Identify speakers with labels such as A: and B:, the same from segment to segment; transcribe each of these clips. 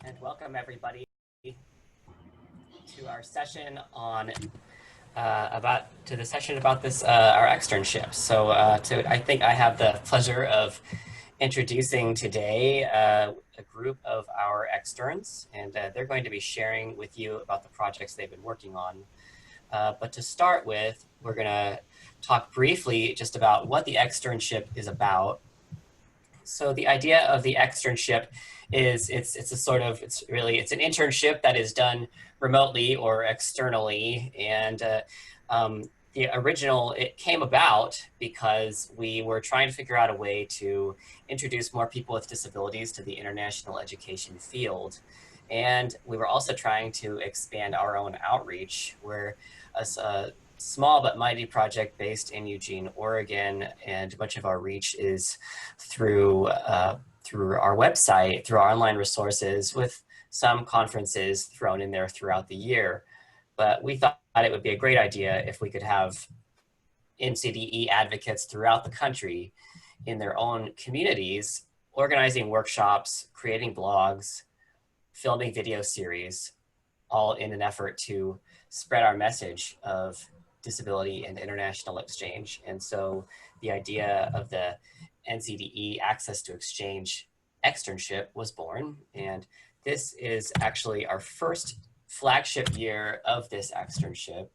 A: And welcome everybody to our session on about this our externship. So I think I have the pleasure of introducing today a group of our externs, and they're going to be sharing with you about the projects they've been working on. But to start with, we're going to talk briefly just about what the externship is about. So the idea of the externship is it's an internship that is done remotely or externally, and it came about because we were trying to figure out a way to introduce more people with disabilities to the international education field. And we were also trying to expand our own outreach. We're a small but mighty project based in Eugene, Oregon, and much of our reach is through our website, through our online resources, with some conferences thrown in there throughout the year. But we thought it would be a great idea if we could have NCDE advocates throughout the country in their own communities, organizing workshops, creating blogs, filming video series, all in an effort to spread our message of disability and international exchange. And so the idea of the NCDE Access to Exchange Externship was born. And this is actually our first flagship year of this externship.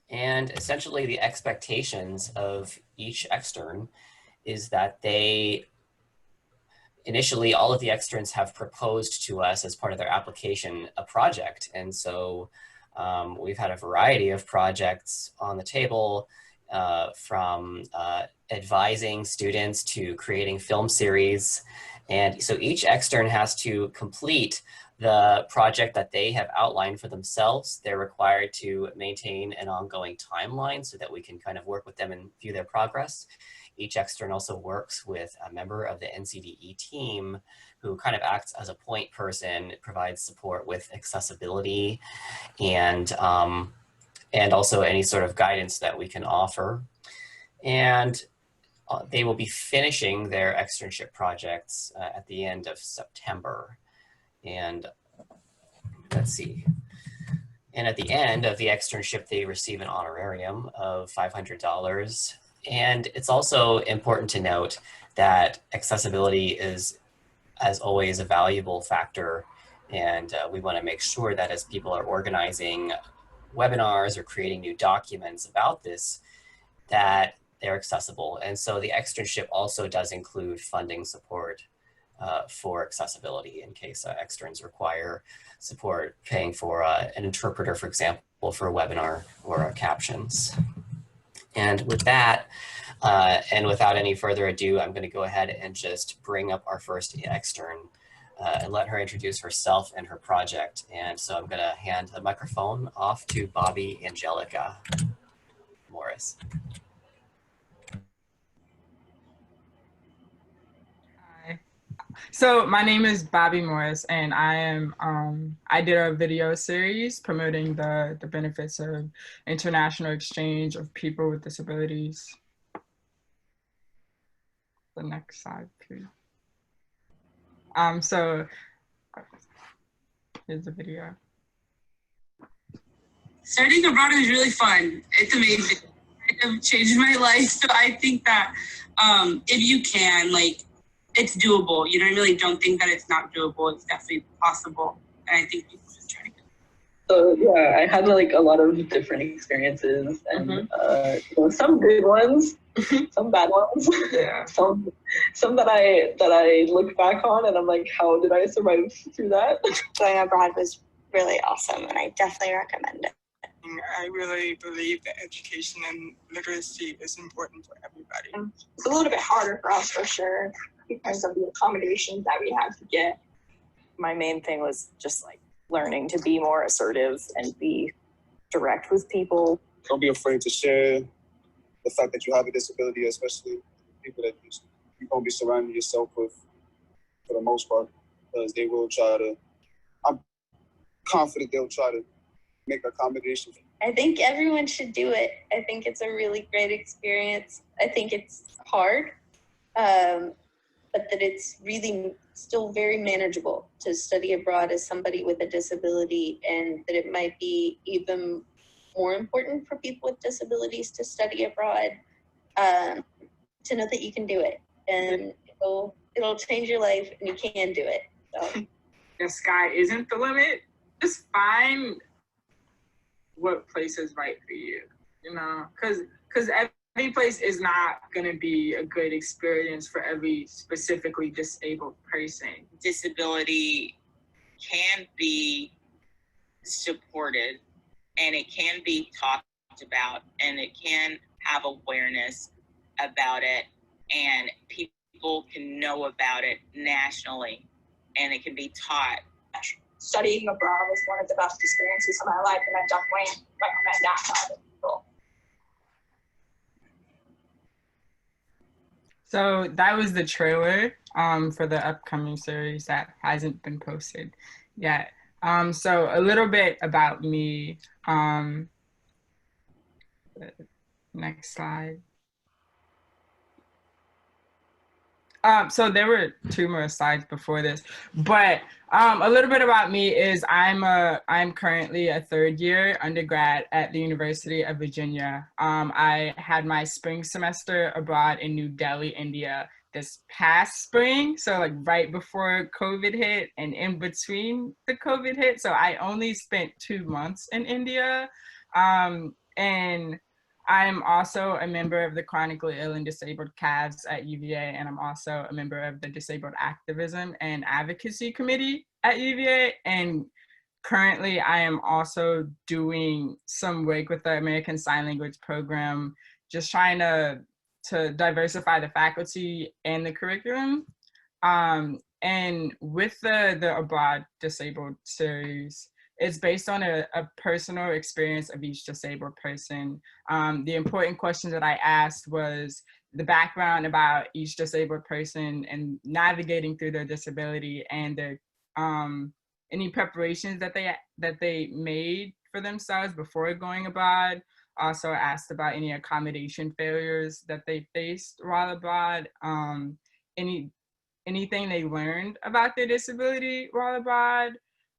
A: And essentially the expectations of each extern is that initially all of the externs have proposed to us as part of their application a project. And so we've had a variety of projects on the table, from advising students to creating film series. And so each extern has to complete the project that they have outlined for themselves. They're required to maintain an ongoing timeline so that we can kind of work with them and view their progress. Each extern also works with a member of the NCDE team who kind of acts as a point person, provides support with accessibility and also any sort of guidance that we can offer. And they will be finishing their externship projects at the end of September. And let's see. And at the end of the externship, they receive an honorarium of $500. And it's also important to note that accessibility is, as always, a valuable factor. And we want to make sure that as people are organizing webinars or creating new documents about this, that they're accessible. And so the externship also does include funding support for accessibility in case externs require support paying for an interpreter, for example, for a webinar or captions. And with that, and without any further ado, I'm going to go ahead and just bring up our first extern and let her introduce herself and her project. And so I'm going to hand the microphone off to Bobbi-Angelica Morris.
B: Hi. So my name is Bobbi Morris, and I did a video series promoting the benefits of international exchange of people with disabilities. The next slide, please. So here's the video.
C: Studying abroad is really fun. It's amazing. It kind of changed my life. So I think that if you can, it's doable. You know, I really don't think that it's not doable. It's definitely possible. And I think people should try to get it.
D: So yeah, I had a lot of different experiences, and some good ones, some bad ones,
B: Yeah.
D: some that I look back on and I'm like, how did I survive through that?
E: Going abroad was really awesome, and I definitely recommend it.
F: I really believe that education and literacy is important for everybody.
G: It's a little bit harder for us, for sure, because of the accommodations that we have to get.
H: My main thing was just learning to be more assertive and be direct with people.
I: Don't be afraid to share the fact that you have a disability, especially people that you're going to be surrounding yourself with for the most part, because they will try to, I'm confident they'll try to make accommodations.
E: I think everyone should do it. I think it's a really great experience. I think it's hard, but that it's really
J: still very manageable to study abroad as somebody with a disability, and that it might be even more important for people with disabilities to study abroad, to know that you can do it, and it'll change your life, and you can do it. So.
B: The sky isn't the limit. Just find what place is right for you, you know, because every place is not going to be a good experience for every specifically disabled person.
K: Disability can be supported, and it can be talked about, and it can have awareness about it, and people can know about it nationally, and it can be taught.
G: Studying abroad was one of the best experiences of my life, and I definitely recommend that to other people.
B: So that was the trailer for the upcoming series that hasn't been posted yet. So a little bit about me. Next slide. So there were 2 more slides before this, but a little bit about me is I'm currently a 3rd year undergrad at the University of Virginia. I had my spring semester abroad in New Delhi, India this past spring, so like right before COVID hit and in between the COVID hit. So I only spent 2 months in India, and I'm also a member of the Chronically Ill and Disabled CAVS at UVA, and I'm also a member of the Disabled Activism and Advocacy Committee at UVA. And currently, I am also doing some work with the American Sign Language program, just trying to diversify the faculty and the curriculum. And with the Abroad Disabled series, it's based on a personal experience of each disabled person. The important questions that I asked was the background about each disabled person and navigating through their disability, and the any preparations that they made for themselves before going abroad. Also asked about any accommodation failures that they faced while abroad, anything they learned about their disability while abroad,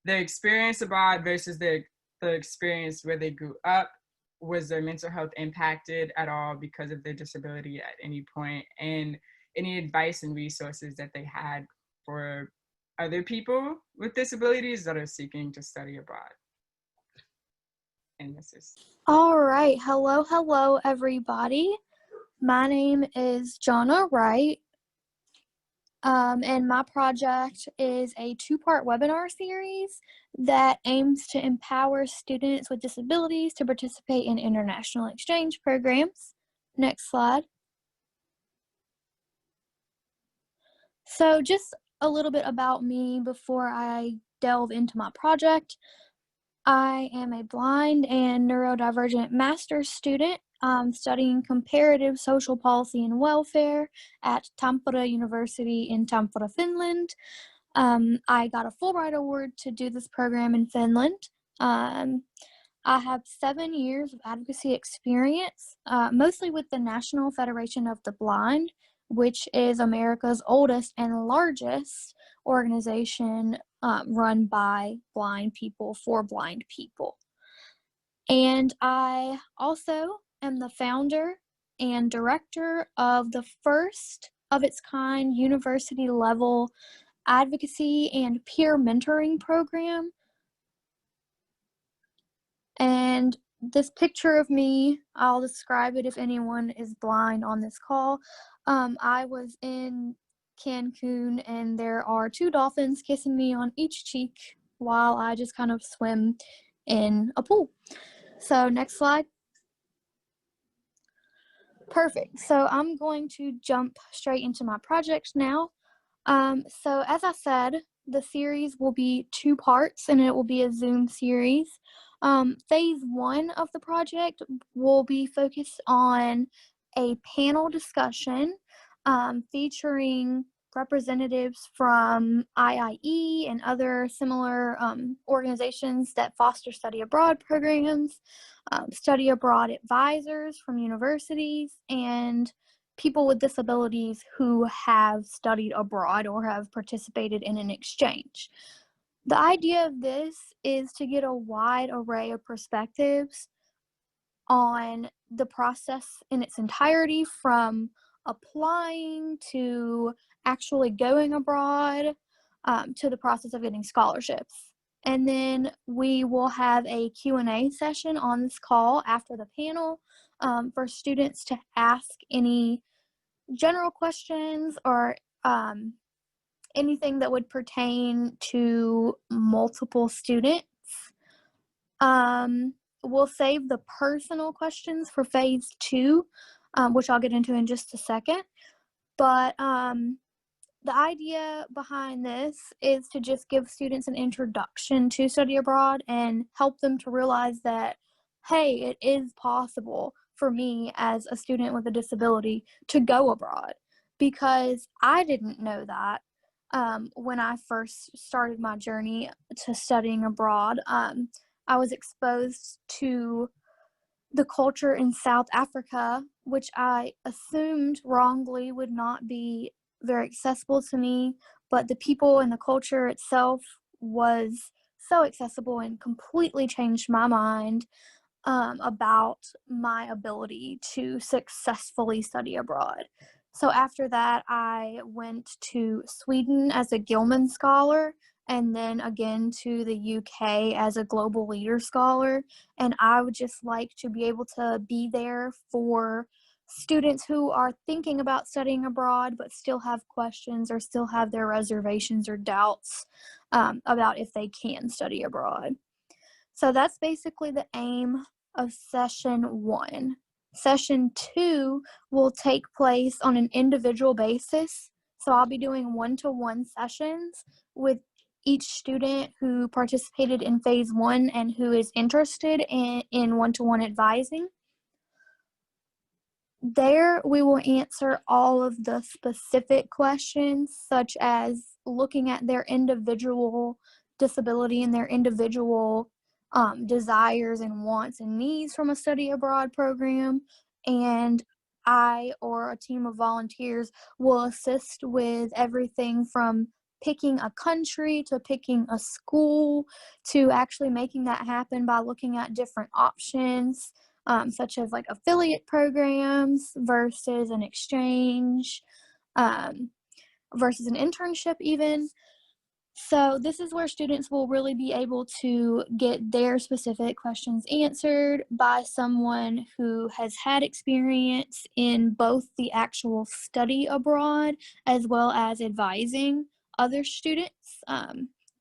B: their experience abroad versus the experience where they grew up. Was their mental health impacted at all because of their disability at any point? And any advice and resources that they had for other people with disabilities that are seeking to study abroad. And this is...
L: All right, hello everybody. My name is Johna Wright. And my project is a 2-part webinar series that aims to empower students with disabilities to participate in international exchange programs. Next slide. So just a little bit about me before I delve into my project. I am a blind and neurodivergent master's student studying comparative social policy and welfare at Tampere University in Tampere, Finland. I got a Fulbright Award to do this program in Finland. I have 7 years of advocacy experience, mostly with the National Federation of the Blind, which is America's oldest and largest organization run by blind people for blind people. And I also am the founder and director of the first of its kind university level advocacy and peer mentoring program. And this picture of me, I'll describe it if anyone is blind on this call. I was in Cancun, and there are 2 dolphins kissing me on each cheek while I just kind of swim in a pool. So next slide. Perfect. So I'm going to jump straight into my project now. So as I said, the series will be 2 parts, and it will be a Zoom series. Phase 1 of the project will be focused on a panel discussion featuring representatives from IIE and other similar organizations that foster study abroad programs, study abroad advisors from universities, and people with disabilities who have studied abroad or have participated in an exchange. The idea of this is to get a wide array of perspectives on the process in its entirety, from applying to actually going abroad, to the process of getting scholarships. And then we will have a Q&A session on this call after the panel for students to ask any general questions or anything that would pertain to multiple students. We'll save the personal questions for phase 2, which I'll get into in just a second. But the idea behind this is to just give students an introduction to study abroad and help them to realize that, hey, it is possible for me as a student with a disability to go abroad, because I didn't know that when I first started my journey to studying abroad. I was exposed to the culture in South Africa, which I assumed wrongly would not be very accessible to me, but the people and the culture itself was so accessible and completely changed my mind about my ability to successfully study abroad. So after that, I went to Sweden as a Gilman Scholar, and then again to the UK as a Global Leader Scholar. And I would just like to be able to be there for students who are thinking about studying abroad but still have questions or still have their reservations or doubts about if they can study abroad. So that's basically the aim of session 1. Session 2 will take place on an individual basis. So I'll be doing one-to-one sessions with each student who participated in phase 1 and who is interested in one-to-one advising. There we will answer all of the specific questions, such as looking at their individual disability and their individual desires and wants and needs from a study abroad program. And I or a team of volunteers will assist with everything from picking a country to picking a school to actually making that happen by looking at different options, such as like affiliate programs versus an exchange, versus an internship even. So this is where students will really be able to get their specific questions answered by someone who has had experience in both the actual study abroad as well as advising other students,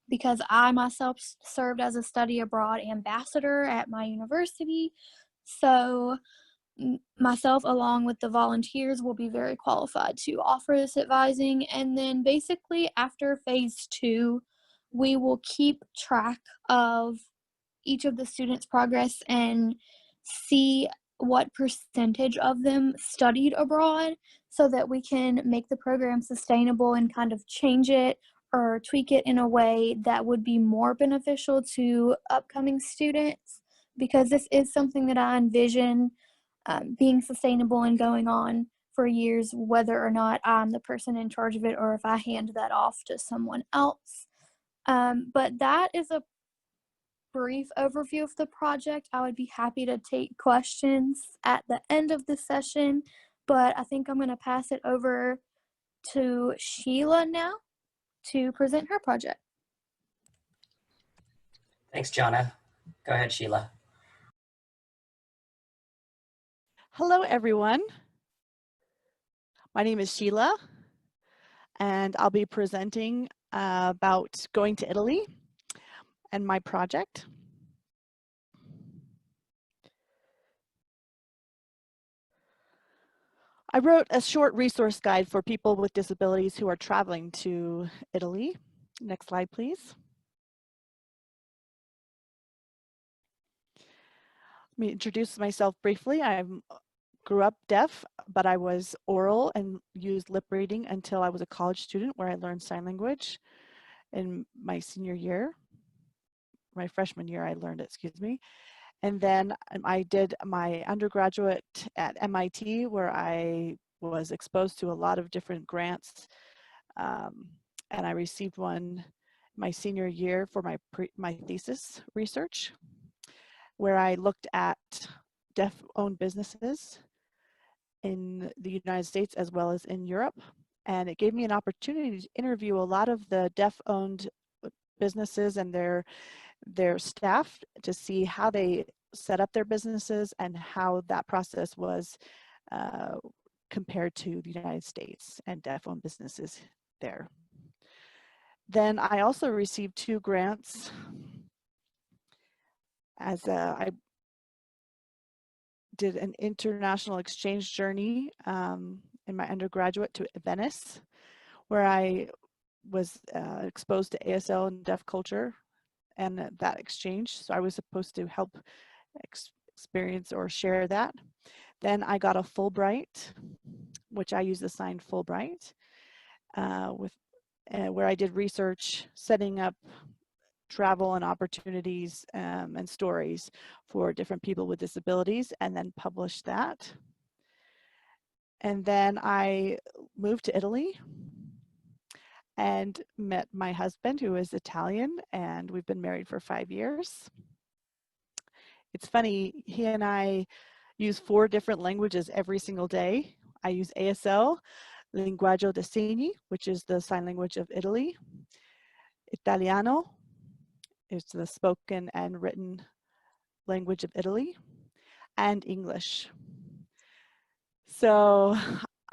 L: because I myself served as a study abroad ambassador at my university. So myself, along with the volunteers, will be very qualified to offer this advising. And then basically after phase 2, we will keep track of each of the students' progress and see what percentage of them studied abroad, so that we can make the program sustainable and kind of change it or tweak it in a way that would be more beneficial to upcoming students, because this is something that I envision being sustainable and going on for years, whether or not I'm the person in charge of it or if I hand that off to someone else. But that is a brief overview of the project. I would be happy to take questions at the end of the session, but I think I'm going to pass it over to Sheila now to present her project.
A: Thanks, Johna. Go ahead, Sheila.
M: Hello, everyone. My name is Sheila, and I'll be presenting about going to Italy and my project. I wrote a short resource guide for people with disabilities who are traveling to Italy. Next slide, please. Let me introduce myself briefly. I grew up deaf, but I was oral and used lip reading until I was a college student, where I learned sign language in my senior year. My freshman year, I learned it, excuse me. And then I did my undergraduate at MIT, where I was exposed to a lot of different grants, and I received one my senior year for my thesis research, where I looked at deaf-owned businesses in the United States as well as in Europe. And it gave me an opportunity to interview a lot of the deaf-owned businesses and their staff to see how they set up their businesses and how that process was compared to the United States and deaf-owned businesses there. Then I also received 2 grants as I did an international exchange journey in my undergraduate to Venice, where I was exposed to ASL and deaf culture and that exchange. So I was supposed to help experience or share that. Then I got a Fulbright, which I use the sign Fulbright, where I did research setting up travel and opportunities and stories for different people with disabilities, and then published that. And then I moved to Italy and met my husband, who is Italian, and we've been married for 5 years. It's funny, he and I use 4 different languages every single day. I use ASL, Linguaggio dei Segni, which is the sign language of Italy. Italiano is the spoken and written language of Italy, and English. So,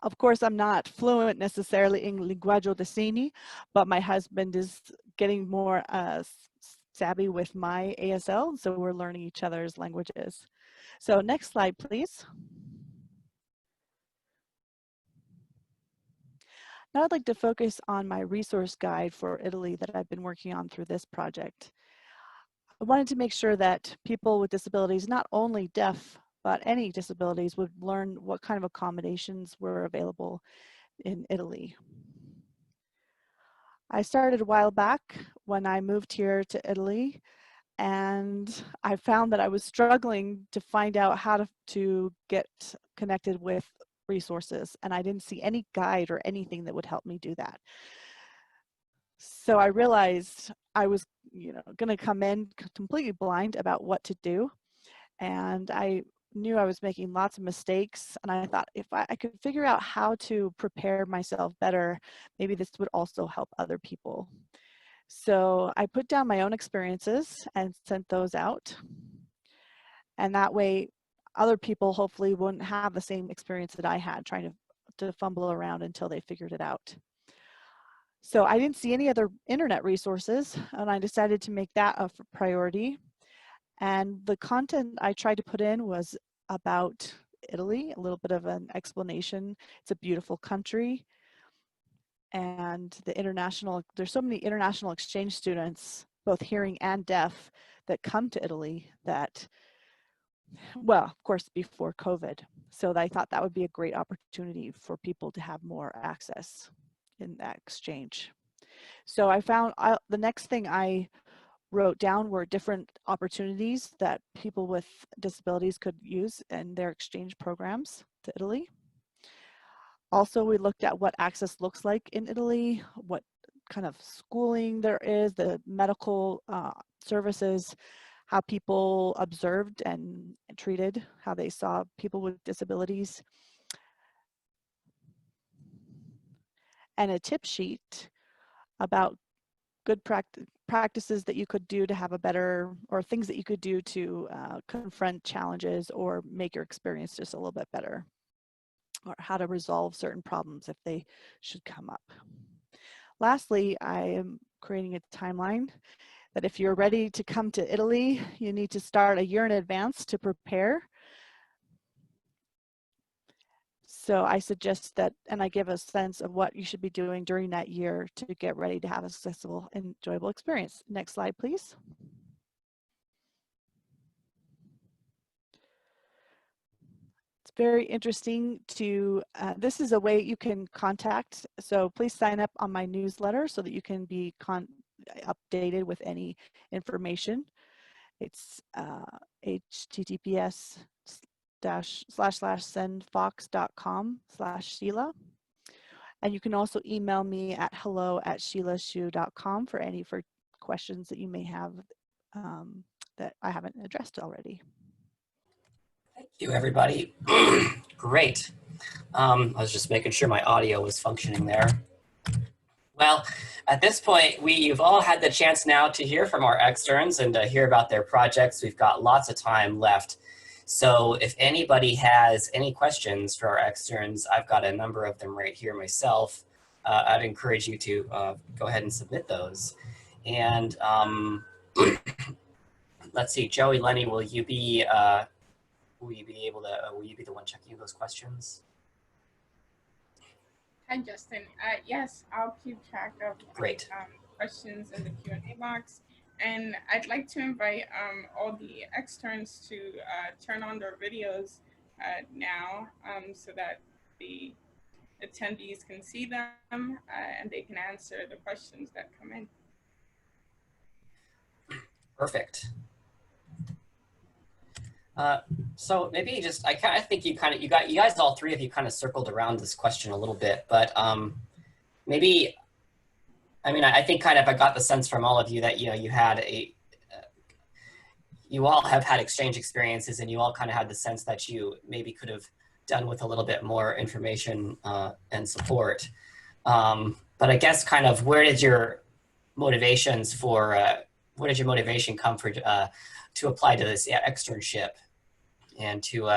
M: of course, I'm not fluent necessarily in Linguaggio dei Segni, but my husband is getting more savvy with my ASL, so we're learning each other's languages. So next slide, please. Now I'd like to focus on my resource guide for Italy that I've been working on through this project. I wanted to make sure that people with disabilities, not only deaf, but any disabilities, would learn what kind of accommodations were available in Italy. I started a while back when I moved here to Italy, and I found that I was struggling to find out how to get connected with resources, and I didn't see any guide or anything that would help me do that. So I realized I was, going to come in completely blind about what to do, and I knew I was making lots of mistakes, and I thought if I could figure out how to prepare myself better, maybe this would also help other people. So I put down my own experiences and sent those out, and that way other people hopefully wouldn't have the same experience that I had trying to fumble around until they figured it out. So I didn't see any other internet resources, and I decided to make that a priority. And the content I tried to put in was about Italy, a little bit of an explanation. It's a beautiful country, and there's so many international exchange students, both hearing and deaf, that come to Italy that, well, of course, before COVID. So I thought that would be a great opportunity for people to have more access in that exchange. So I found the next thing I wrote down were different opportunities that people with disabilities could use in their exchange programs to Italy. Also, we looked at what access looks like in Italy, what kind of schooling there is, the medical services, how people observed and treated, how they saw people with disabilities, and a tip sheet about good practices that you could do to have a better, or things that you could do to confront challenges or make your experience just a little bit better, or how to resolve certain problems if they should come up. Lastly, I am creating a timeline that if you're ready to come to Italy, you need to start a year in advance to prepare. So I suggest that, and I give a sense of what you should be doing during that year to get ready to have a successful, enjoyable experience. Next slide, please. It's very interesting to, this is a way you can contact, so please sign up on my newsletter so that you can be updated with any information. It's sendfox.com/Sheila. And you can also email me at hello@sheilaxu.com for any questions that you may have that I haven't addressed already.
A: Thank you, everybody. Great. I was just making sure my audio was functioning there. Well, at this point, you've all had the chance now to hear from our externs and to hear about their projects. We've got lots of time left. So if anybody has any questions for our externs, I've got a number of them right here myself. I'd encourage you to go ahead and submit those. And let's see, Joey, Lenny, will you be the one checking those questions?
B: Hi, Justin. Yes, I'll keep track of
A: Great.
B: Questions in the Q&A box. And I'd like to invite all the externs to turn on their videos now so that the attendees can see them and they can answer the questions that come in.
A: Perfect. So maybe just, I think you guys, all three of you kind of circled around this question a little bit, but maybe, I mean, I think kind of I got the sense from all of you that, you had you all have had exchange experiences and you all kind of had the sense that you maybe could have done with a little bit more information and support. But I guess kind of where did your motivation come for to apply to this externship and to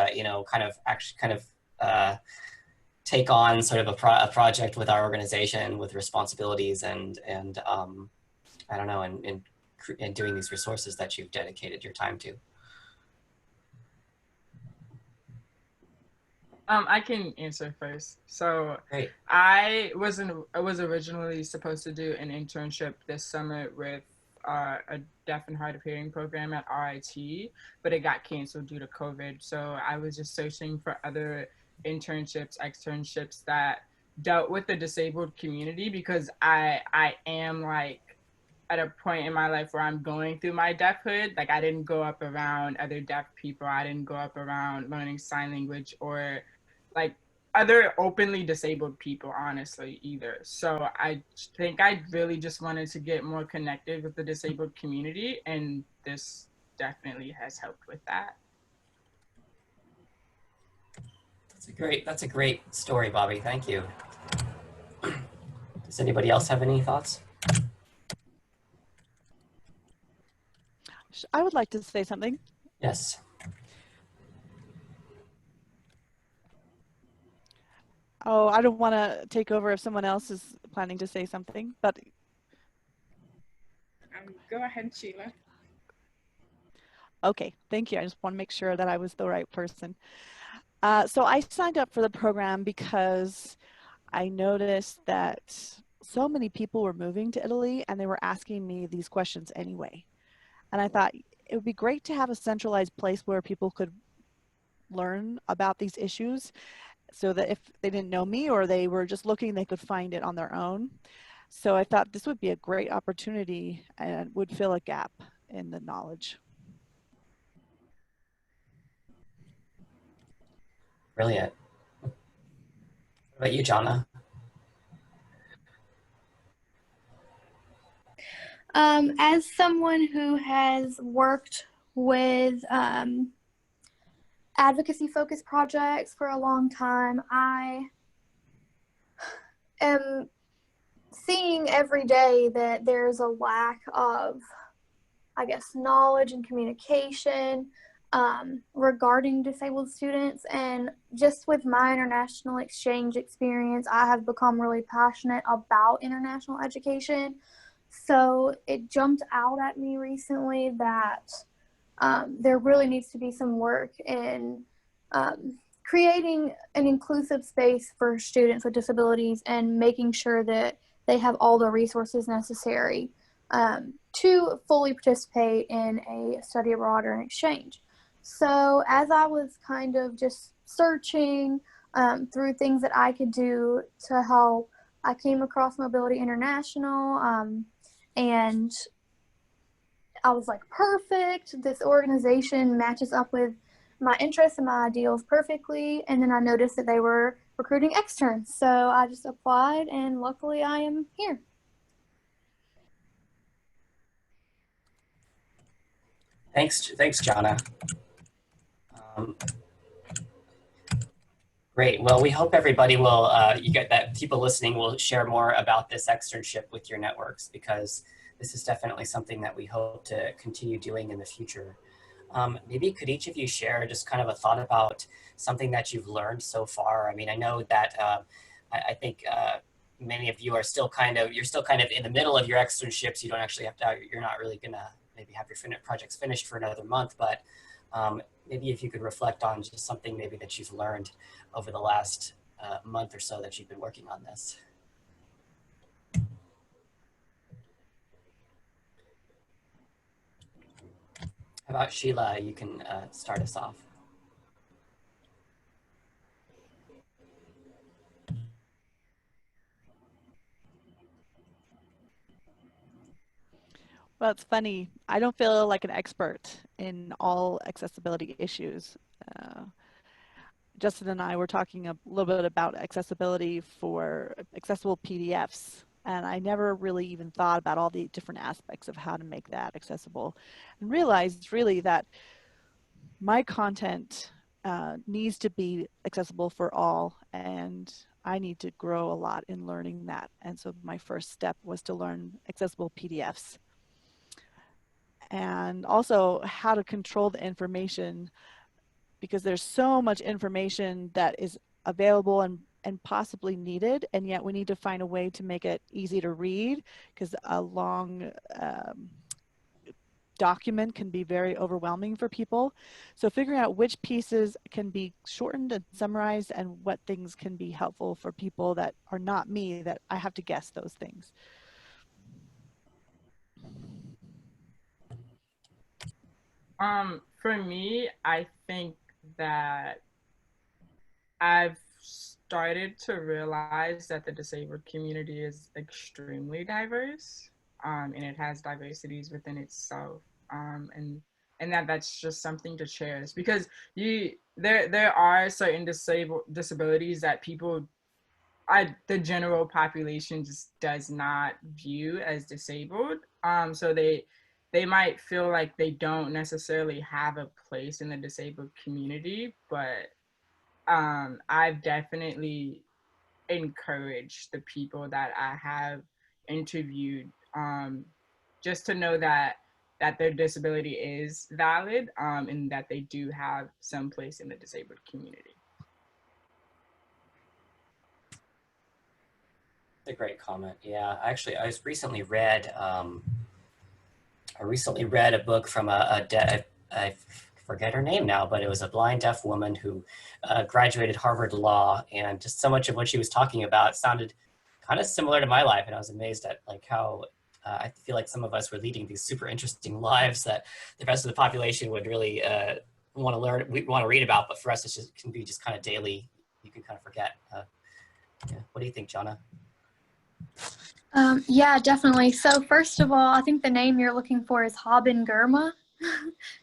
A: take on sort of a project with our organization with responsibilities and I don't know, and doing these resources that you've dedicated your time to?
B: I can answer first. So
A: Great.
B: I was originally supposed to do an internship this summer with a deaf and hard of hearing program at RIT, but it got canceled due to COVID. So I was just searching for other internships, externships that dealt with the disabled community, because I am like at a point in my life where I'm going through my deafhood. Like I didn't grow up around other deaf people. I didn't grow up around learning sign language or like other openly disabled people, honestly, either. So I think I really just wanted to get more connected with the disabled community, and this definitely has helped with that.
A: That's a great story, Bobby. Thank you. Does anybody else have any thoughts?
M: I would like to say something.
A: Yes.
M: Oh, I don't want to take over if someone else is planning to say something, but
B: go ahead, Sheila.
M: Okay, thank you. I just want to make sure that I was the right person. So I signed up for the program because I noticed that so many people were moving to Italy and they were asking me these questions anyway. And I thought it would be great to have a centralized place where people could learn about these issues so that if they didn't know me or they were just looking, they could find it on their own. So I thought this would be a great opportunity and would fill a gap in the knowledge.
A: Brilliant. What about you, Johna?
L: As someone who has worked with advocacy-focused projects for a long time, I am seeing every day that there's a lack of, I guess, knowledge and communication regarding disabled students. And just with my international exchange experience, I have become really passionate about international education. So it jumped out at me recently that there really needs to be some work in creating an inclusive space for students with disabilities and making sure that they have all the resources necessary to fully participate in a study abroad or an exchange. So as I was kind of just searching through things that I could do to help, I came across Mobility International, and I was like, perfect, this organization matches up with my interests and my ideals perfectly, and then I noticed that they were recruiting externs. So I just applied, and luckily I am here.
A: Thanks, Johna. Great. Well, we hope everybody will, people listening will share more about this externship with your networks, because this is definitely something that we hope to continue doing in the future. Maybe could each of you share just kind of a thought about something that you've learned so far? I mean, I know that I think many of you are still you're still kind of in the middle of your externships. You don't actually have to, you're not really gonna maybe have your projects finished for another month, but maybe if you could reflect on just something maybe that you've learned over the last month or so that you've been working on this. How about Sheila? You can start us off.
M: Well, it's funny. I don't feel like an expert in all accessibility issues. Justin and I were talking a little bit about accessibility for accessible PDFs, and I never really even thought about all the different aspects of how to make that accessible, and realized really that my content needs to be accessible for all, and I need to grow a lot in learning that. And so my first step was to learn accessible PDFs, and also how to control the information, because there's so much information that is available and possibly needed, and yet we need to find a way to make it easy to read, because a long document can be very overwhelming for people. So figuring out which pieces can be shortened and summarized, and what things can be helpful for people that are not me, that I have to guess those things.
B: For me, I think that I've started to realize that the disabled community is extremely diverse, and it has diversities within itself, and that's just something to cherish, because there are certain disabilities that the general population just does not view as disabled, so they might feel like they don't necessarily have a place in the disabled community, but I've definitely encouraged the people that I have interviewed just to know that their disability is valid, and that they do have some place in the disabled community.
A: That's a great comment. Yeah, actually, I recently read a book from I forget her name now, but it was a blind deaf woman who graduated Harvard Law, and just so much of what she was talking about sounded kind of similar to my life, and I was amazed at like how I feel like some of us were leading these super interesting lives that the rest of the population would really want to learn, we want to read about, but for us it can be just kind of daily. You can kind of forget. Yeah. What do you think, Johna?
L: Yeah, definitely. So first of all, I think the name you're looking for is Haben Girma.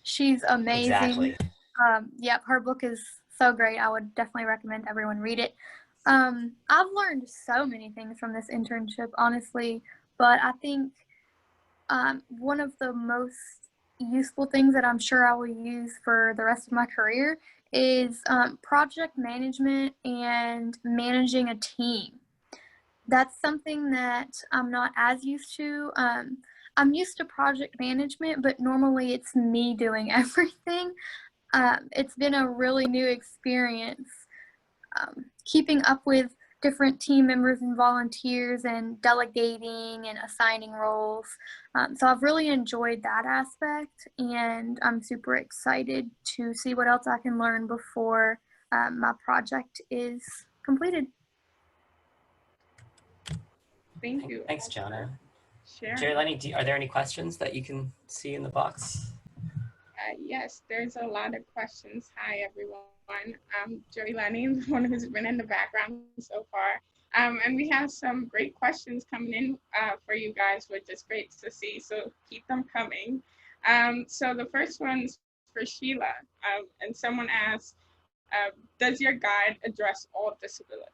L: She's amazing.
A: Exactly.
L: Yep, her book is so great. I would definitely recommend everyone read it. I've learned so many things from this internship, honestly, but I think one of the most useful things that I'm sure I will use for the rest of my career is project management and managing a team. That's something that I'm not as used to. I'm used to project management, but normally it's me doing everything. It's been a really new experience, keeping up with different team members and volunteers and delegating and assigning roles. So I've really enjoyed that aspect, and I'm super excited to see what else I can learn before my project is completed.
F: Thank you.
A: Thanks, Johna.
F: Sure.
A: Jerry Lenny, are there any questions that you can see in the box?
F: Yes, there's a lot of questions. Hi, everyone. Jerry Lenny, the one who's been in the background so far. And we have some great questions coming in for you guys, which is great to see. So keep them coming. So the first one's for Sheila. And someone asked, does your guide address all disabilities?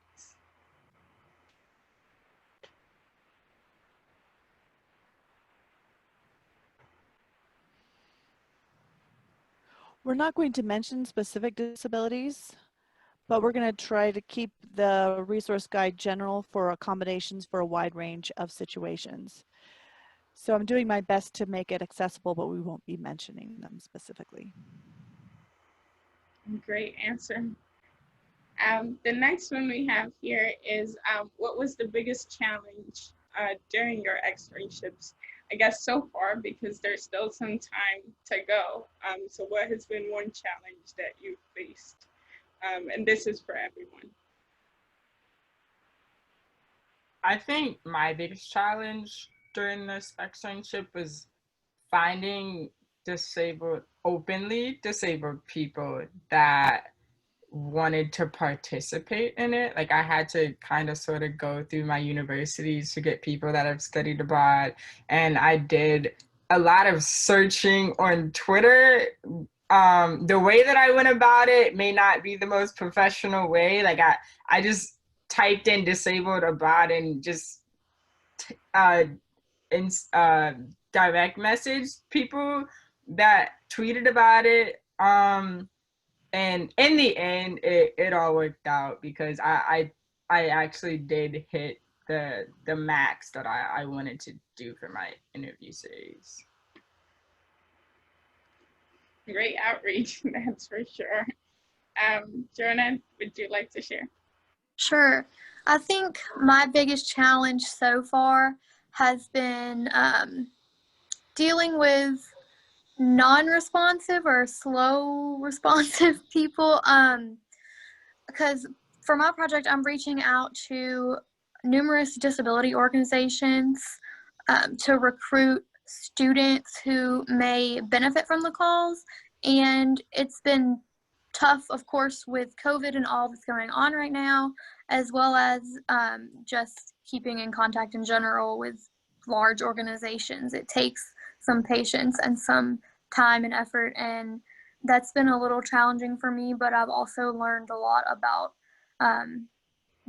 M: We're not going to mention specific disabilities, but we're going to try to keep the resource guide general for accommodations for a wide range of situations. So I'm doing my best to make it accessible, but we won't be mentioning them specifically.
F: Great answer. The next one we have here is, what was the biggest challenge during your externships? I guess so far, because there's still some time to go. So what has been one challenge that you've faced? And this is for everyone.
B: I think my biggest challenge during this externship was finding openly disabled people that wanted to participate in it. Like, I had to kind of sort of go through my universities to get people that have studied abroad, and I did a lot of searching on Twitter. The way that I went about it may not be the most professional way. Like, I just typed in disabled abroad and just direct message people that tweeted about it. And in the end, it all worked out, because I actually did hit the max that I wanted to do for my interview series.
F: Great outreach, that's for sure. Johna, would you like to share?
L: Sure. I think my biggest challenge so far has been dealing with non-responsive or slow responsive people, because for my project I'm reaching out to numerous disability organizations to recruit students who may benefit from the calls, and it's been tough, of course, with COVID and all that's going on right now, as well as just keeping in contact in general with large organizations. It takes some patience and some time and effort, and that's been a little challenging for me, but I've also learned a lot about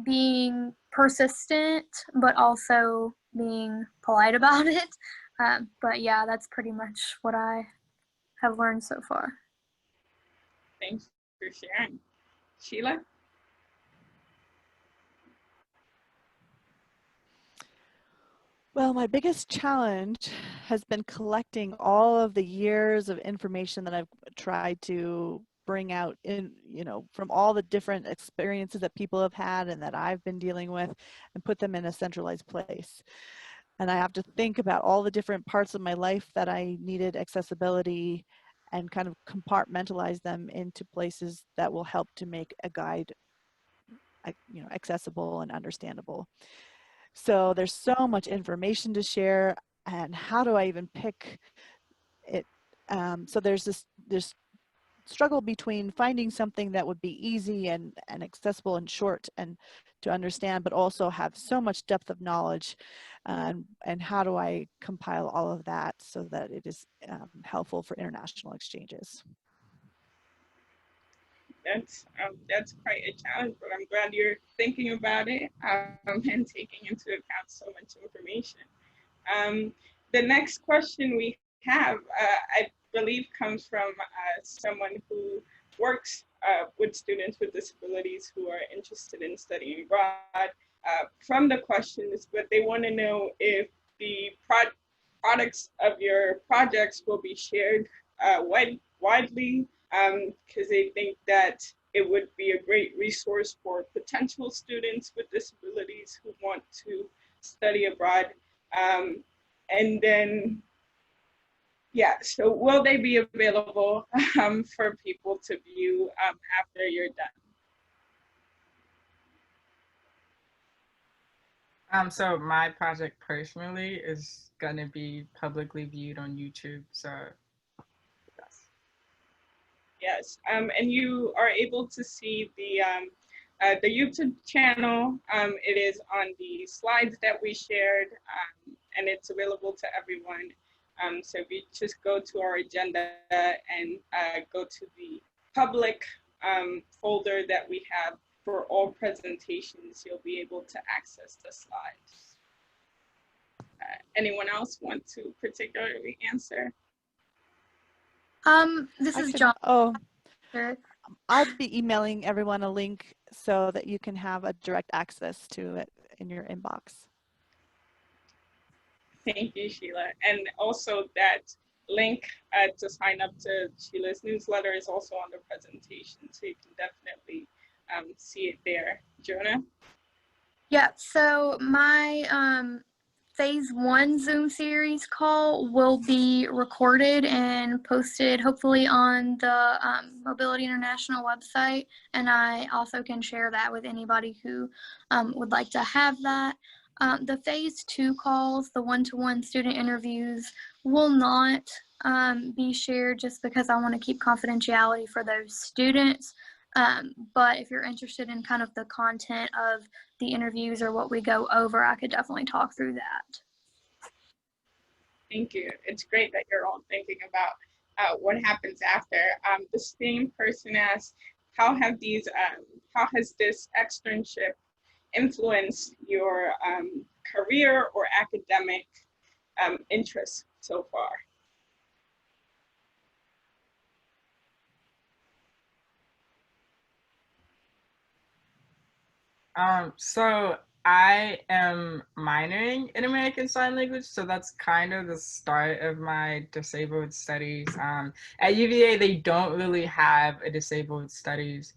L: being persistent, but also being polite about it. But yeah, that's pretty much what I have learned so far.
F: Thanks for sharing. Sheila?
M: Well, my biggest challenge has been collecting all of the years of information that I've tried to bring out in, from all the different experiences that people have had and that I've been dealing with, and put them in a centralized place. And I have to think about all the different parts of my life that I needed accessibility, and kind of compartmentalize them into places that will help to make a guide, accessible and understandable. So there's so much information to share, and how do I even pick it? So there's this struggle between finding something that would be easy and accessible and short and to understand, but also have so much depth of knowledge, and how do I compile all of that so that it is helpful for international exchanges?
F: That's quite a challenge, but I'm glad you're thinking about it and taking into account so much information. The next question we have, I believe, comes from someone who works with students with disabilities who are interested in studying abroad. From the questions, but they want to know if the products of your projects will be shared widely, because they think that it would be a great resource for potential students with disabilities who want to study abroad. And then, yeah, so will they be available for people to view after you're done?
B: So my project personally is gonna be publicly viewed on YouTube, so yes.
F: Yes, and you are able to see the YouTube channel. It is on the slides that we shared, and it's available to everyone. So if you just go to our agenda and go to the public folder that we have for all presentations, you'll be able to access the slides. Anyone else want to particularly answer?
L: This is John.
M: Oh, I'll be emailing everyone a link so that you can have a direct access to it in your inbox.
F: Thank you, Sheila. And also that link to sign up to Sheila's newsletter is also on the presentation, so you can definitely see it there. Johna?
L: Yeah, so my phase 1 Zoom series call will be recorded and posted hopefully on the Mobility International website, and I also can share that with anybody who would like to have that. The phase 2 calls, the one-to-one student interviews, will not be shared just because I want to keep confidentiality for those students. But if you're interested in kind of the content of the interviews or what we go over, I could definitely talk through that.
F: Thank you. It's great that you're all thinking about what happens after. The same person asked, how has this externship influenced your career or academic interests so far?
B: So I am minoring in American Sign Language, so that's kind of the start of my disabled studies. At UVA, they don't really have a disabled studies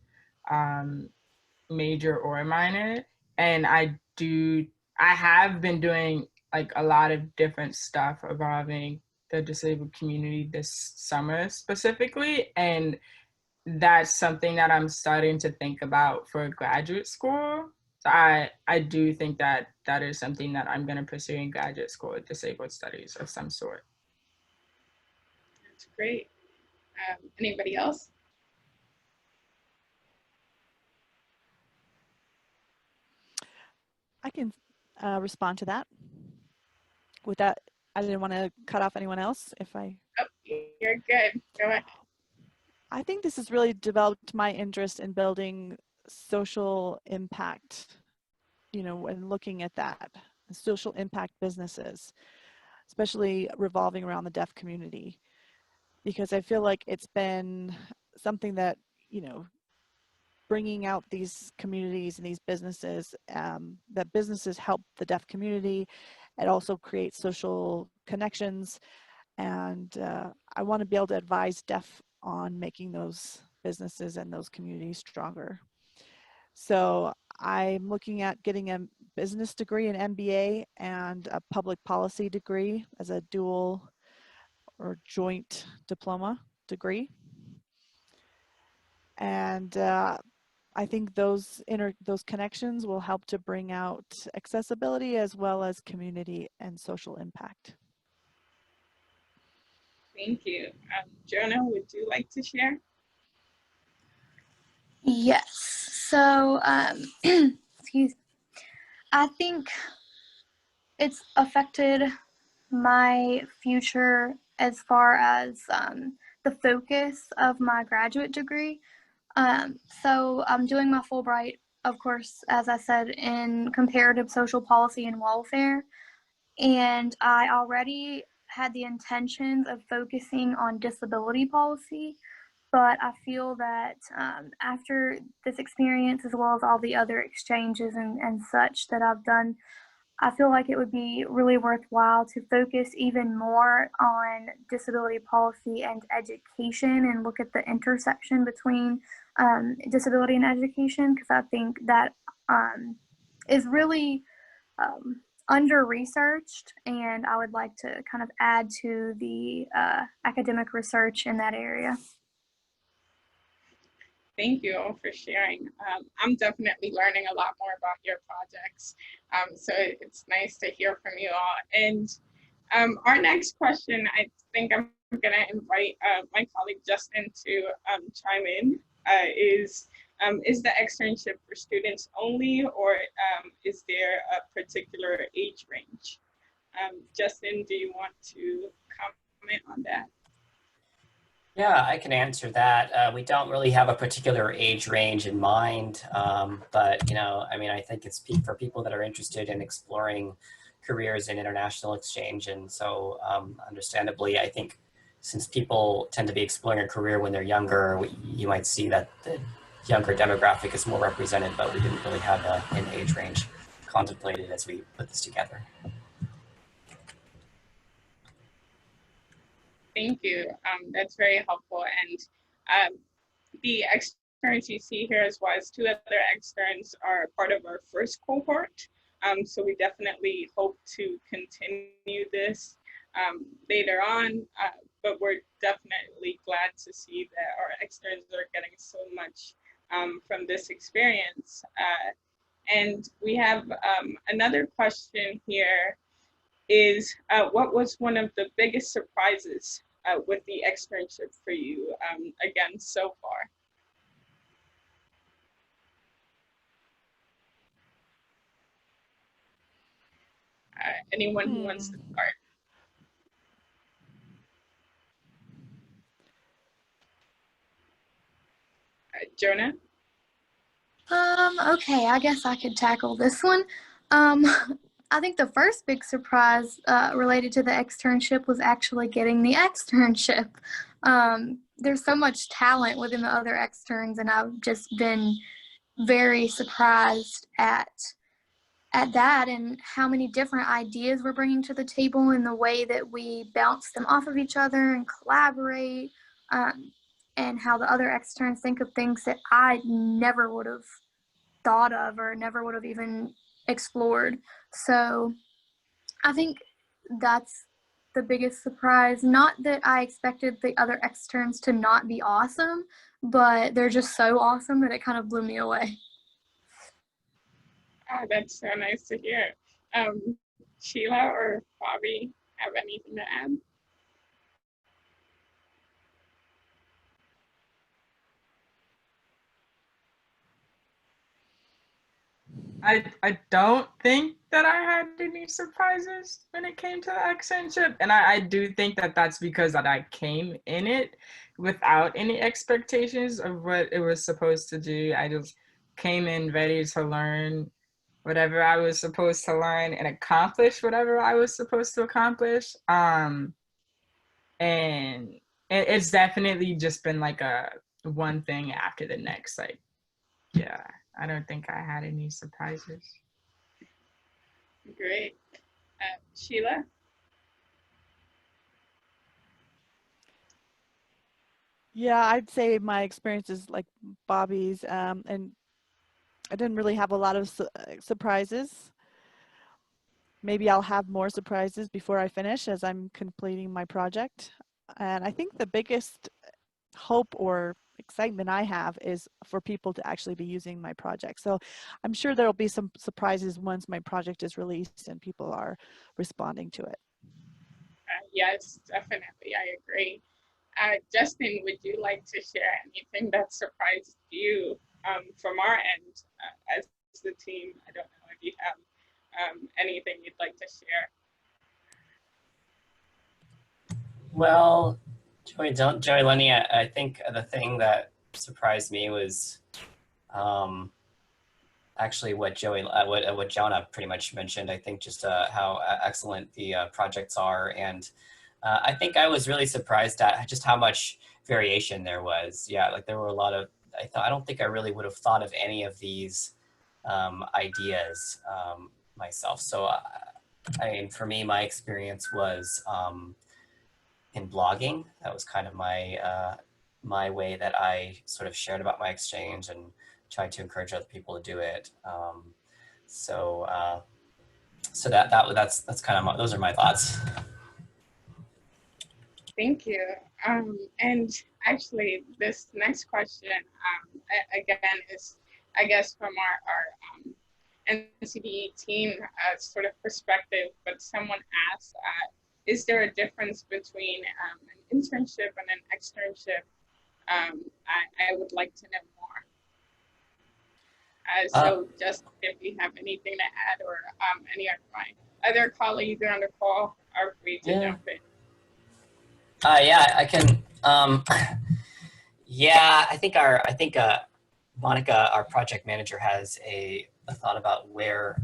B: major or minor, and I have been doing like a lot of different stuff involving the disabled community this summer specifically, and that's something that I'm starting to think about for graduate school. So I do think that that is something that I'm going to pursue in graduate school, disabled studies of some sort.
F: That's great. Anybody else?
M: I can respond to that. With that, I didn't want to cut off anyone else. If I,
F: oh, you're good. Go ahead.
M: I think this has really developed my interest in building social impact, you know, and looking at that, social impact businesses, especially revolving around the deaf community, because I feel like it's been something that, you know, bringing out these communities and these businesses, that businesses help the deaf community. It also creates social connections, and I want to be able to advise deaf on making those businesses and those communities stronger. So I'm looking at getting a business degree, an MBA, and a public policy degree as a dual or joint diploma degree. And I think those connections will help to bring out accessibility as well as community and social impact.
F: Thank you. Johna, would you like to share?
L: Yes. So, excuse me. I think it's affected my future as far as the focus of my graduate degree. So I'm doing my Fulbright, of course, as I said, in comparative social policy and welfare. And I already had the intentions of focusing on disability policy, but I feel that after this experience, as well as all the other exchanges and such that I've done, I feel like it would be really worthwhile to focus even more on disability policy and education and look at the intersection between disability and education, because I think that is really under-researched, and I would like to kind of add to the academic research in that area.
F: Thank you all for sharing. I'm definitely learning a lot more about your projects. So it's nice to hear from you all. And our next question, I think I'm gonna invite my colleague Justin to chime in, is the externship for students only, or is there a particular age range Justin, do you want to comment on that?
A: Yeah, I can answer that. We don't really have a particular age range in mind, but you know, I mean, I think it's for people that are interested in exploring careers in international exchange, and so understandably, I think since people tend to be exploring a career when they're younger, you might see that the younger demographic is more represented, but we didn't really have an age range contemplated as we put this together.
F: Thank you. That's very helpful. And the externs you see here, as well as 2 other externs, are part of our first cohort. So we definitely hope to continue this later on, but we're definitely glad to see that our externs are getting so much from this experience. And we have another question here is, what was one of the biggest surprises with the externship for you, again, so far? Anyone who wants to start? Johna?
L: Okay, I guess I could tackle this one. I think the first big surprise related to the externship was actually getting the externship. There's so much talent within the other externs, and I've just been very surprised at that and how many different ideas we're bringing to the table and the way that we bounce them off of each other and collaborate, and how the other externs think of things that I never would have thought of or never would have even explored. So I think that's the biggest surprise. Not that I expected the other externs to not be awesome, but they're just so awesome that it kind of blew me away.
F: Oh, that's so nice to hear. Sheila or Bobby, have anything to add?
B: I don't think that I had any surprises when it came to the externship, and I do think that that's because that I came in it without any expectations of what it was supposed to do. I just came in ready to learn whatever I was supposed to learn and accomplish whatever I was supposed to accomplish. And it's definitely just been like a one thing after the next. Like, yeah, I don't think I had any surprises.
F: Great. Sheila?
M: Yeah, I'd say my experience is like Bobby's, and I didn't really have a lot of surprises. Maybe I'll have more surprises before I finish as I'm completing my project. And I think the biggest hope or excitement I have is for people to actually be using my project. So I'm sure there'll be some surprises once my project is released and people are responding to it.
F: Yes, definitely, I agree. Justin, would you like to share anything that surprised you from our end as the team? I don't know if you have anything you'd like to share.
A: Well, Joey Lenny, I think the thing that surprised me was actually what what Johna pretty much mentioned. I think just how excellent the projects are, and I think I was really surprised at just how much variation there was. Yeah, like there were a lot of. I don't think I really would have thought of any of these ideas myself. So, I mean, for me, my experience was in blogging. That was kind of my my way that I sort of shared about my exchange and tried to encourage other people to do it. So that's kind of those are my thoughts.
F: Thank you. And actually, this next question again is, I guess, from our NCDE team sort of perspective. But someone asked, is there a difference between an internship and an externship? I would like to know more. So just if you have anything to add or any advice. other colleagues on the call are free to jump in.
A: Yeah, I can. Yeah, I think Monica, our project manager, has a thought about where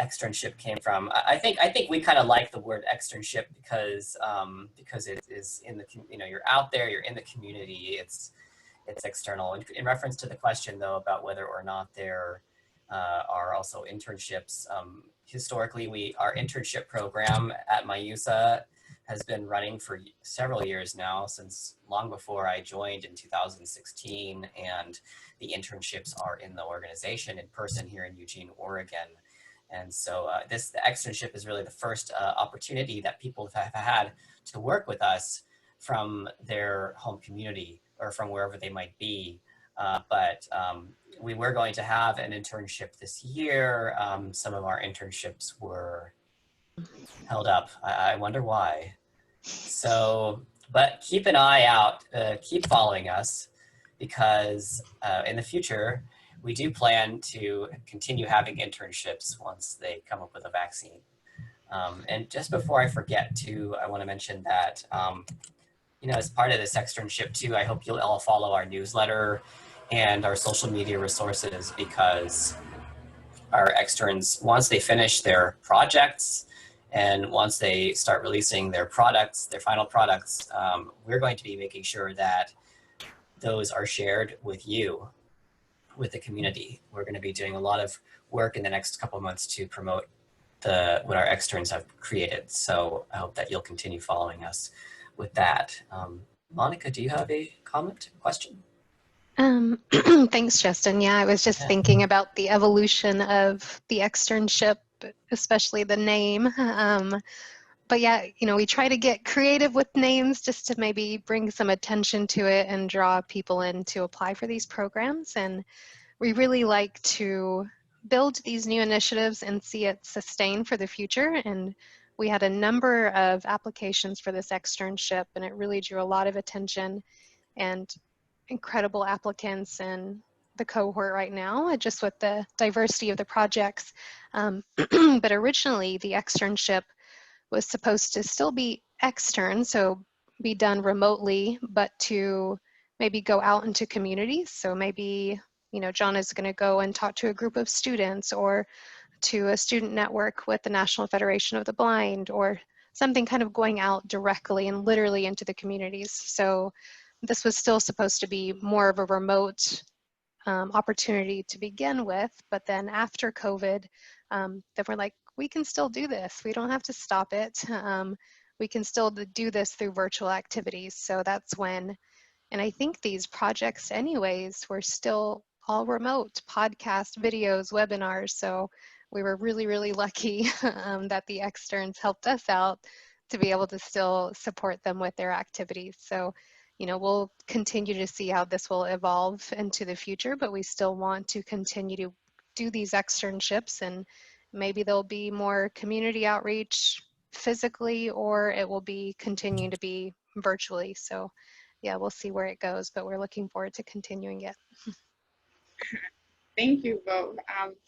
A: externship came from. I think we kind of like the word externship because it is in the, you're out there, you're in the community, it's external. In reference to the question though about whether or not there are also internships, historically our internship program at MyUSA has been running for several years now, since long before I joined in 2016, and the internships are in the organization in person here in Eugene, Oregon. And so the externship is really the first opportunity that people have had to work with us from their home community or from wherever they might be. But we were going to have an internship this year. Some of our internships were held up. I wonder why. So, but keep an eye out, keep following us, because in the future, we do plan to continue having internships once they come up with a vaccine. And just before I forget too, I want to mention that, as part of this externship too, I hope you'll all follow our newsletter and our social media resources, because our externs, once they finish their projects and once they start releasing their products, their final products, we're going to be making sure that those are shared with you, with the community. We're going to be doing a lot of work in the next couple of months to promote what our externs have created. So I hope that you'll continue following us with that. Monica, do you have a comment, question?
N: Thanks, Justin. Yeah, I was just thinking about the evolution of the externship, especially the name. But yeah, we try to get creative with names just to maybe bring some attention to it and draw people in to apply for these programs. And we really like to build these new initiatives and see it sustain for the future. And we had a number of applications for this externship, and it really drew a lot of attention and incredible applicants in the cohort right now, just with the diversity of the projects. But originally, the externship was supposed to still be extern, so be done remotely, but to maybe go out into communities. So maybe, John is going to go and talk to a group of students, or to a student network with the National Federation of the Blind, or something kind of going out directly and literally into the communities. So this was still supposed to be more of a remote opportunity to begin with, but then after COVID, then we're like, we can still do this. We don't have to stop it. We can still do this through virtual activities. So that's when, and I think these projects anyways were still all remote, podcast, videos, webinars. So we were really, really lucky that the externs helped us out to be able to still support them with their activities. So, we'll continue to see how this will evolve into the future, but we still want to continue to do these externships, and maybe there'll be more community outreach physically, or it will be continuing to be virtually. So yeah, we'll see where it goes, but we're looking forward to continuing it.
F: Thank you both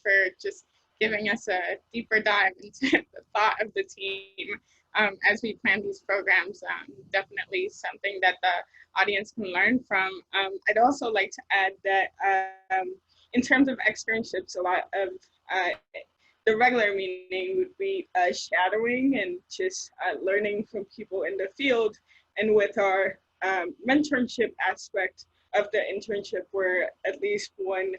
F: for just giving us a deeper dive into the thought of the team as we plan these programs. Definitely something that the audience can learn from. I'd also like to add that in terms of externships, a lot of the regular meaning would be shadowing and just learning from people in the field. And with our mentorship aspect of the internship, where at least one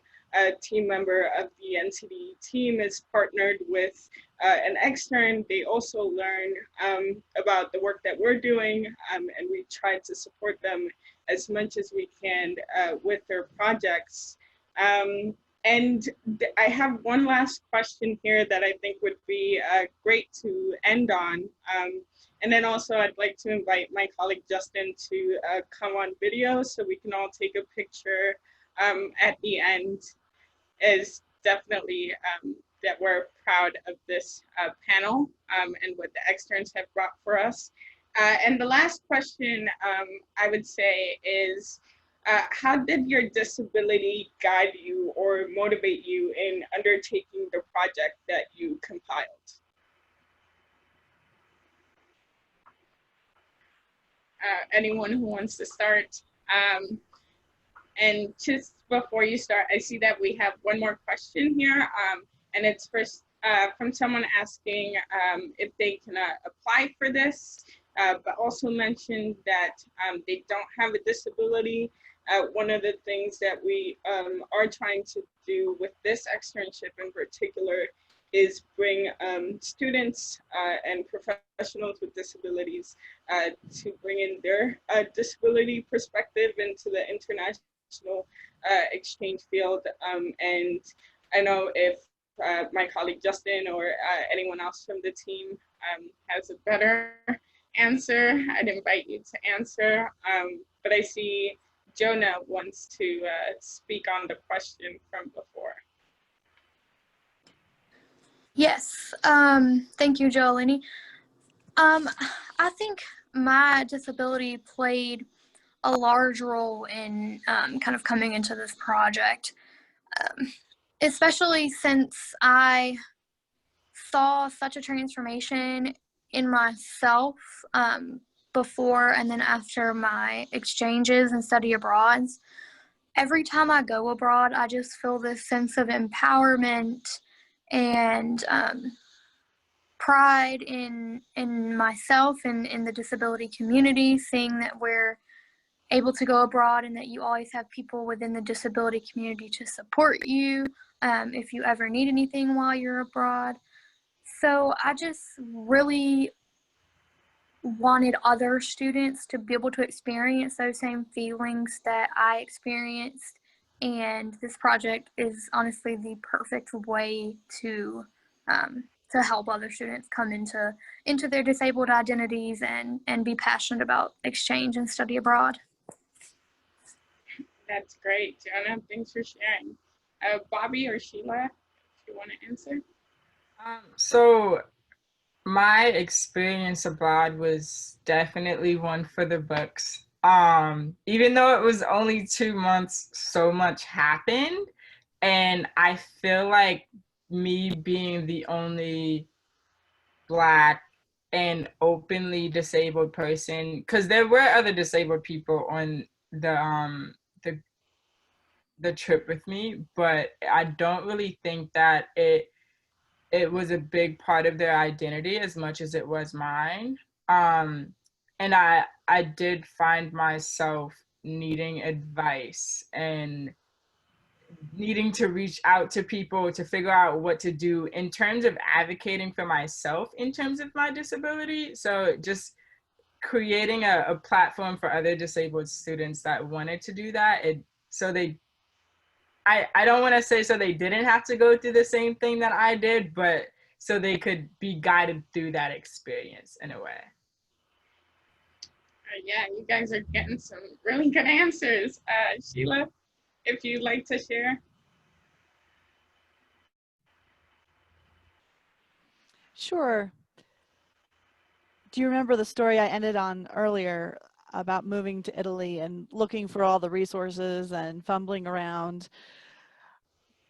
F: team member of the NCDE team is partnered with an extern, they also learn about the work that we're doing, and we try to support them as much as we can with their projects. And I have one last question here that I think would be great to end on. And then also I'd like to invite my colleague Justin to come on video so we can all take a picture at the end. Is definitely that we're proud of this panel and what the externs have brought for us. And the last question I would say is, how did your disability guide you or motivate you in undertaking the project that you compiled? anyone who wants to start. And just before you start, I see that we have one more question here, and it's from someone asking if they can apply for this, but also mentioned that they don't have a disability. One of the things that we are trying to do with this externship in particular is bring students and professionals with disabilities to bring in their disability perspective into the international exchange field. And I know if my colleague Justin or anyone else from the team has a better answer, I'd invite you to answer. But I see Johna wants to speak on the question from before.
L: Yes, thank you, Jolene. I think my disability played a large role in kind of coming into this project, especially since I saw such a transformation in myself before and then after my exchanges and study abroads. Every time I go abroad, I just feel this sense of empowerment and pride in myself and in the disability community, seeing that we're able to go abroad and that you always have people within the disability community to support you if you ever need anything while you're abroad. So I just really wanted other students to be able to experience those same feelings that I experienced, and this project is honestly the perfect way to help other students come into their disabled identities and be passionate about exchange and study abroad.
F: That's great, Johna. Thanks for sharing. Bobbi or Sheila, if you want to answer.
B: So my experience abroad was definitely one for the books. Even though it was only 2 months, so much happened. And I feel like me being the only Black and openly disabled person, because there were other disabled people on the trip with me, but I don't really think that it was a big part of their identity as much as it was mine. And I did find myself needing advice and needing to reach out to people to figure out what to do in terms of advocating for myself in terms of my disability. So just creating a platform for other disabled students that wanted to do that. I don't want to say so they didn't have to go through the same thing that I did, but so they could be guided through that experience in a way.
F: Yeah, you guys are getting some really good answers. Sheila, if you'd like to share.
M: Sure. Do you remember the story I ended on earlier about moving to Italy and looking for all the resources and fumbling around?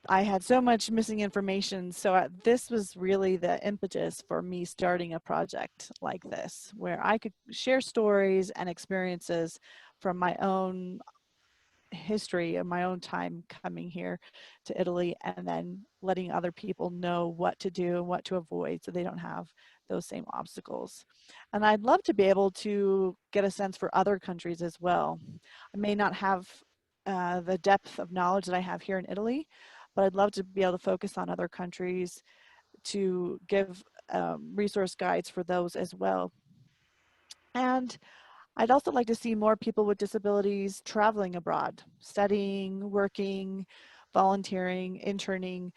M: I had so much missing information, so this was really the impetus for me starting a project like this, where I could share stories and experiences from my own history and my own time coming here to Italy, and then letting other people know what to do and what to avoid so they don't have those same obstacles. And I'd love to be able to get a sense for other countries as well. I may not have the depth of knowledge that I have here in Italy, but I'd love to be able to focus on other countries to give resource guides for those as well. And I'd also like to see more people with disabilities traveling abroad, studying, working, volunteering, interning.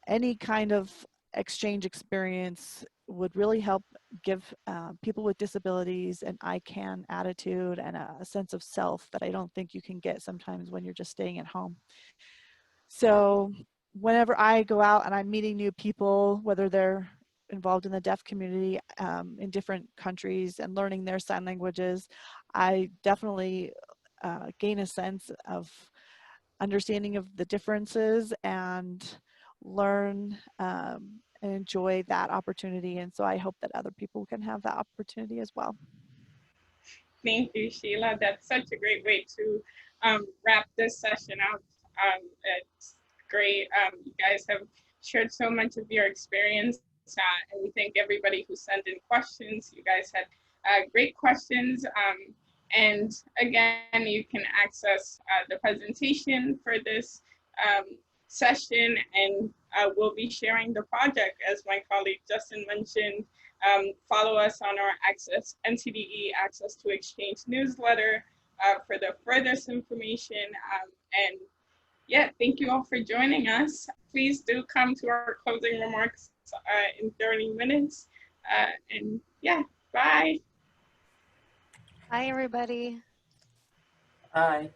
M: Any kind of exchange experience would really help give people with disabilities an I can attitude and a sense of self that I don't think you can get sometimes when you're just staying at home. So whenever I go out and I'm meeting new people, whether they're involved in the deaf community in different countries and learning their sign languages, I definitely gain a sense of understanding of the differences and learn and enjoy that opportunity. And so I hope that other people can have that opportunity as well.
F: Thank you, Sheila. That's such a great way to wrap this session out. It's great. You guys have shared so much of your experience, and we thank everybody who sent in questions. You guys had great questions. And again, you can access the presentation for this session, and we'll be sharing the project, as my colleague Justin mentioned. Follow us on our NCDE Access to Exchange newsletter for the furthest information. And yeah, thank you all for joining us. Please do come to our closing remarks in 30 minutes. And yeah, bye.
N: Bye, everybody.
A: Bye.